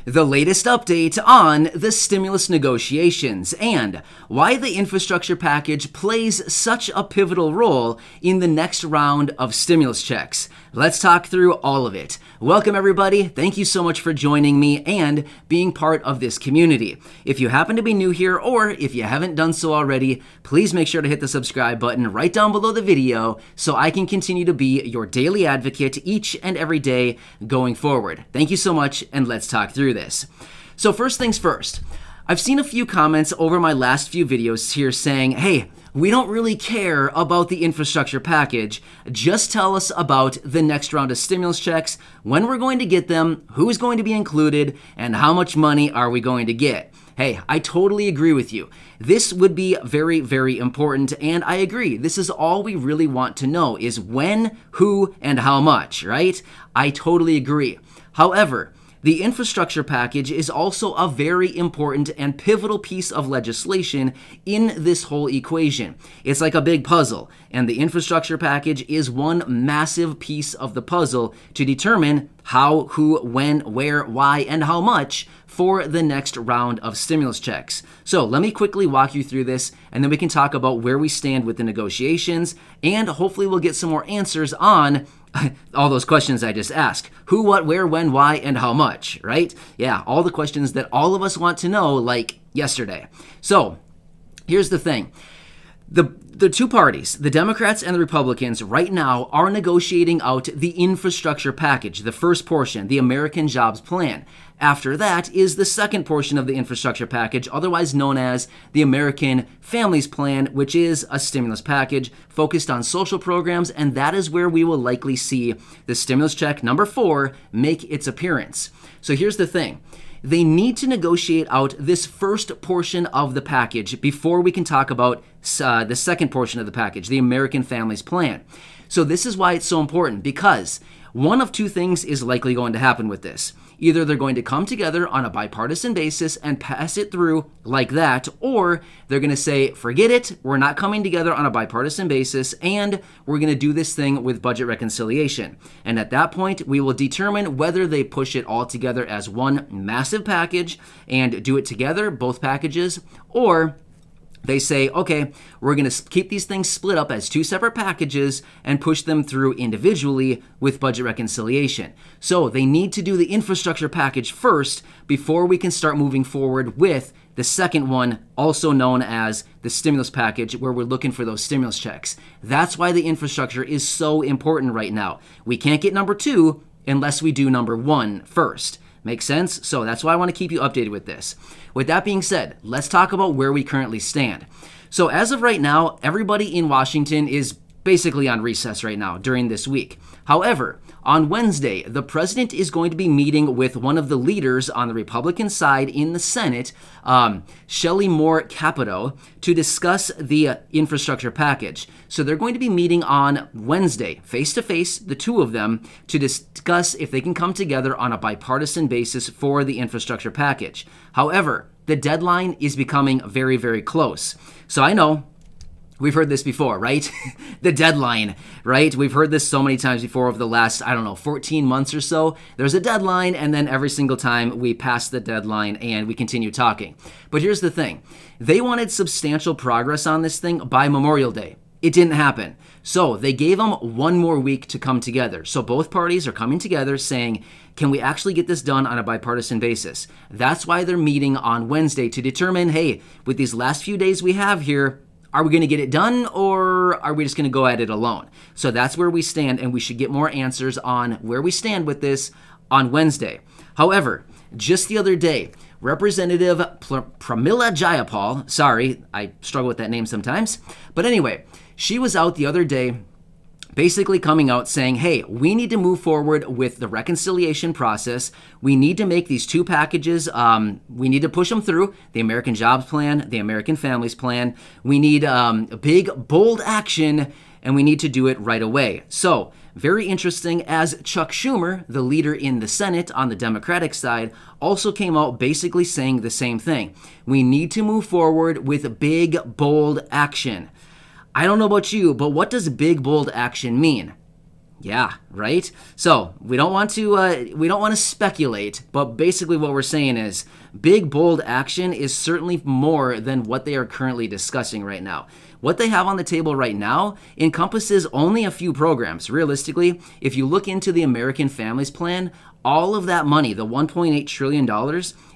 the latest update on the stimulus negotiations, and why the infrastructure package plays such a pivotal role in the next round of stimulus checks. Let's talk through all of it. Welcome everybody. Thank you so much for joining me and being part of this community. If you happen to be new here, or if you haven't done so already, please make sure to hit the subscribe button right down below the video so I can continue to be your daily advocate each and every day going forward. Thank you so much, and let's talk through this. So first things first, I've seen a few comments over my last few videos here saying, hey, we don't really care about the infrastructure package. Just tell us about the next round of stimulus checks, when we're going to get them, who's going to be included, and how much money are we going to get. Hey, I totally agree with you. This would be very, very important, and I agree. This is all we really want to know is when, who, and how much, right? I totally agree. However, the infrastructure package is also a very important and pivotal piece of legislation in this whole equation. It's like a big puzzle, and the infrastructure package is one massive piece of the puzzle to determine how, who, when, where, why, and how much for the next round of stimulus checks. So let me quickly walk you through this, and then we can talk about where we stand with the negotiations, and hopefully we'll get some more answers on all those questions I just asked. Who, what, where, when, why, and how much, right? Yeah, all the questions that all of us want to know like yesterday. So here's the thing. The two parties, the Democrats and the Republicans, right now are negotiating out the infrastructure package, the first portion, the American Jobs Plan. After that is the second portion of the infrastructure package, otherwise known as the American Families Plan, which is a stimulus package focused on social programs, and that is where we will likely see the stimulus check number 4 make its appearance. So here's the thing. They need to negotiate out this first portion of the package before we can talk about the second portion of the package, the American Families Plan. So this is why it's so important, because one of two things is likely going to happen with this. Either they're going to come together on a bipartisan basis and pass it through like that, or they're going to say, forget it, we're not coming together on a bipartisan basis, and we're going to do this thing with budget reconciliation. And at that point, we will determine whether they push it all together as one massive package and do it together, both packages, or they say, okay, we're going to keep these things split up as two separate packages and push them through individually with budget reconciliation. So they need to do the infrastructure package first before we can start moving forward with the second one, also known as the stimulus package, where we're looking for those stimulus checks. That's why the infrastructure is so important right now. We can't get number 2 unless we do number 1 first. Make sense? So that's why I want to keep you updated with this. With that being said, let's talk about where we currently stand. So as of right now, everybody in Washington is basically on recess right now during this week. However, on Wednesday, the president is going to be meeting with one of the leaders on the Republican side in the Senate, Shelley Moore Capito, to discuss the infrastructure package. So they're going to be meeting on Wednesday, face-to-face, the two of them, to discuss if they can come together on a bipartisan basis for the infrastructure package. However, the deadline is becoming very, very close. So I know we've heard this before, right? The deadline, right? We've heard this so many times before over the last, 14 months or so. There's a deadline, and then every single time we pass the deadline and we continue talking. But here's the thing. They wanted substantial progress on this thing by Memorial Day. It didn't happen. So they gave them one more week to come together. So both parties are coming together saying, can we actually get this done on a bipartisan basis? That's why they're meeting on Wednesday to determine, hey, with these last few days we have here, are we going to get it done, or are we just going to go at it alone? So that's where we stand, and we should get more answers on where we stand with this on Wednesday. However, just the other day, Representative Pramila Jayapal, sorry, I struggle with that name sometimes, but anyway, she was out the other day basically coming out saying, hey, we need to move forward with the reconciliation process. We need to make these two packages, we need to push them through, the American Jobs Plan, the American Families Plan. We need a big, bold action, and we need to do it right away. So, very interesting, as Chuck Schumer, the leader in the Senate on the Democratic side, also came out basically saying the same thing. We need to move forward with big, bold action. I don't know about you, but what does big, bold action mean? Yeah, right? So we don't want to speculate, but basically what we're saying is big, bold action is certainly more than what they are currently discussing right now. What they have on the table right now encompasses only a few programs. Realistically, if you look into the American Families Plan, all of that money, the $1.8 trillion,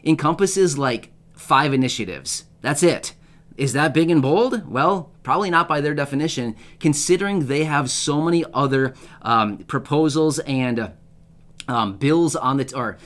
encompasses like 5 initiatives. That's it. Is that big and bold? Well, probably not by their definition, considering they have so many other proposals and bills on the,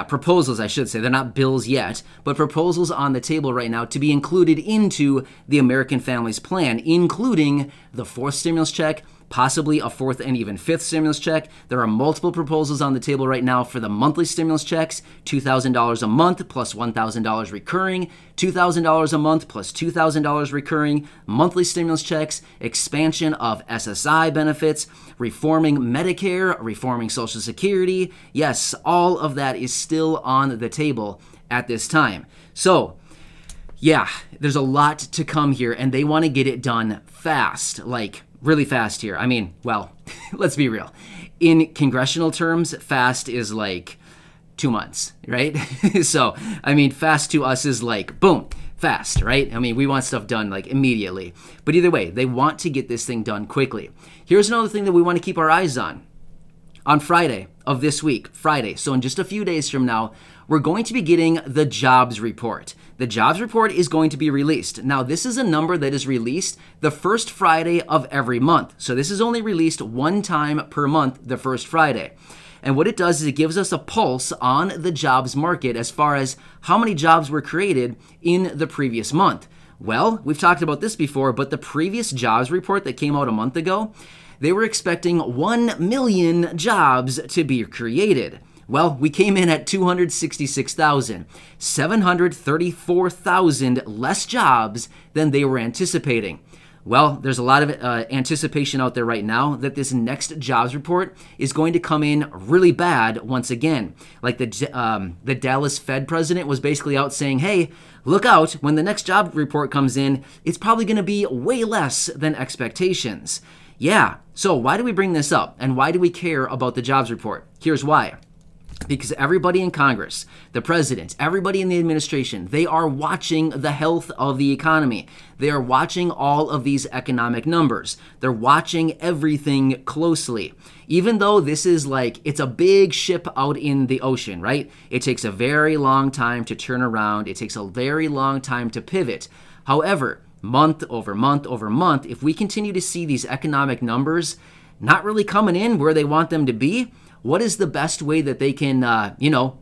proposals, I should say. They're not bills yet, but proposals on the table right now to be included into the American Families Plan, including the 4th stimulus check, possibly a 4th and even 5th stimulus check. There are multiple proposals on the table right now for the monthly stimulus checks, $2,000 a month plus $1,000 recurring, $2,000 a month plus $2,000 recurring, monthly stimulus checks, expansion of SSI benefits, reforming Medicare, reforming Social Security. Yes, all of that is still on the table at this time. So, yeah, there's a lot to come here, and they want to get it done fast, like really fast here. I mean, well, let's be real. In congressional terms, fast is like 2 months, right? So, I mean, fast to us is like, boom, fast, right? I mean, we want stuff done like immediately. But either way, they want to get this thing done quickly. Here's another thing that we want to keep our eyes on. On Friday of this week, Friday, so in just a few days from now, we're going to be getting the jobs report. The jobs report is going to be released. Now, this is a number that is released the first Friday of every month. So this is only released one time per month, the first Friday. And what it does is it gives us a pulse on the jobs market as far as how many jobs were created in the previous month. Well, we've talked about this before, but the previous jobs report that came out a month ago, they were expecting 1 million jobs to be created. Well, we came in at 266,000, 734,000 less jobs than they were anticipating. Well, there's a lot of anticipation out there right now that this next jobs report is going to come in really bad once again. Like the Dallas Fed president was basically out saying, hey, look out, when the next job report comes in, it's probably going to be way less than expectations. Yeah, so why do we bring this up? And why do we care about the jobs report? Here's why. Because everybody in Congress, the president, everybody in the administration, they are watching the health of the economy. They are watching all of these economic numbers. They're watching everything closely. Even though this is like, it's a big ship out in the ocean, right? It takes a very long time to turn around. It takes a very long time to pivot. However, month over month over month, if we continue to see these economic numbers not really coming in where they want them to be, what is the best way that they can,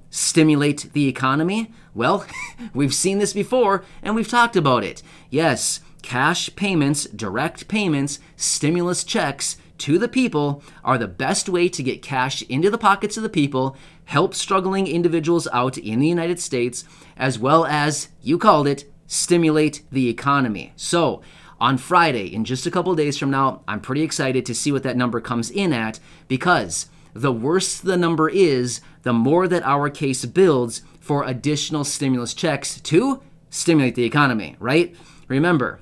stimulate the economy? Well, we've seen this before, and we've talked about it. Yes, cash payments, direct payments, stimulus checks to the people are the best way to get cash into the pockets of the people, help struggling individuals out in the United States, as well as, you called it, stimulate the economy. So, on Friday, in just a couple days from now, I'm pretty excited to see what that number comes in at, because the worse the number is, the more that our case builds for additional stimulus checks to stimulate the economy, right? Remember,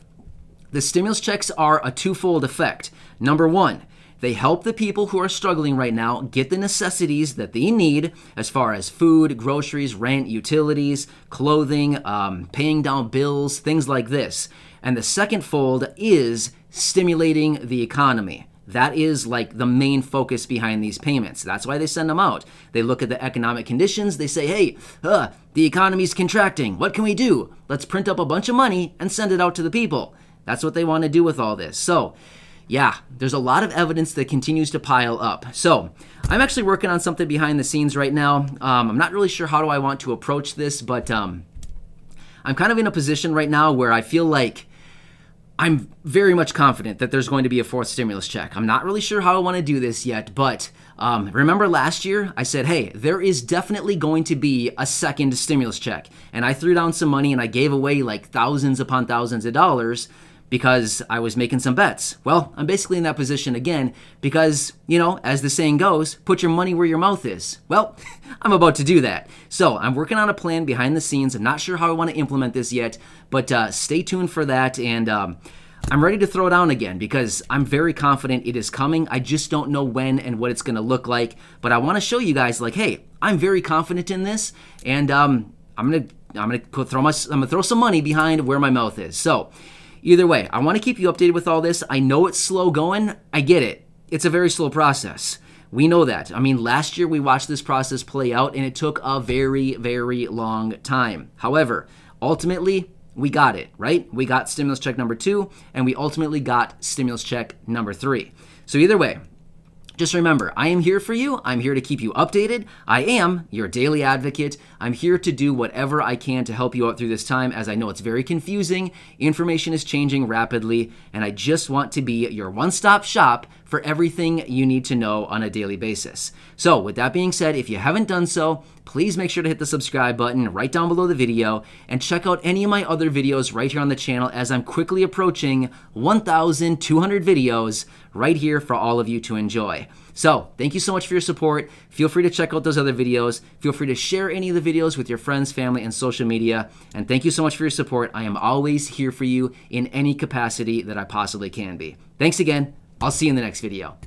the stimulus checks are a twofold effect. Number one, they help the people who are struggling right now get the necessities that they need as far as food, groceries, rent, utilities, clothing, paying down bills, things like this. And the second fold is stimulating the economy. That is like the main focus behind these payments. That's why they send them out. They look at the economic conditions. They say, hey, the economy's contracting. What can we do? Let's print up a bunch of money and send it out to the people. That's what they want to do with all this. So, yeah, there's a lot of evidence that continues to pile up. So, I'm actually working on something behind the scenes right now. I'm not really sure how do I want to approach this, but I'm kind of in a position right now where I feel like I'm very much confident that there's going to be a 4th stimulus check. I'm not really sure how I want to do this yet, but remember last year I said, hey, there is definitely going to be a 2nd stimulus check. And I threw down some money and I gave away like thousands upon thousands of dollars because I was making some bets. Well, I'm basically in that position again because, as the saying goes, put your money where your mouth is. Well, I'm about to do that. So I'm working on a plan behind the scenes. I'm not sure how I want to implement this yet, but stay tuned for that. And I'm ready to throw down again because I'm very confident it is coming. I just don't know when and what it's going to look like. But I want to show you guys, like, hey, I'm very confident in this, and I'm gonna throw some money behind where my mouth is. So either way, I want to keep you updated with all this. I know it's slow going. I get it. It's a very slow process. We know that. I mean, last year we watched this process play out, and it took a very, very long time. However, ultimately, we got it, right? We got stimulus check number 2, and we ultimately got stimulus check number 3. So either way, just remember, I am here for you. I'm here to keep you updated. I am your daily advocate. I'm here to do whatever I can to help you out through this time, as I know it's very confusing. Information is changing rapidly, and I just want to be your one-stop shop for everything you need to know on a daily basis. So with that being said, if you haven't done so, please make sure to hit the subscribe button right down below the video and check out any of my other videos right here on the channel, as I'm quickly approaching 1,200 videos right here for all of you to enjoy. So thank you so much for your support. Feel free to check out those other videos. Feel free to share any of the videos with your friends, family, and social media. And thank you so much for your support. I am always here for you in any capacity that I possibly can be. Thanks again. I'll see you in the next video.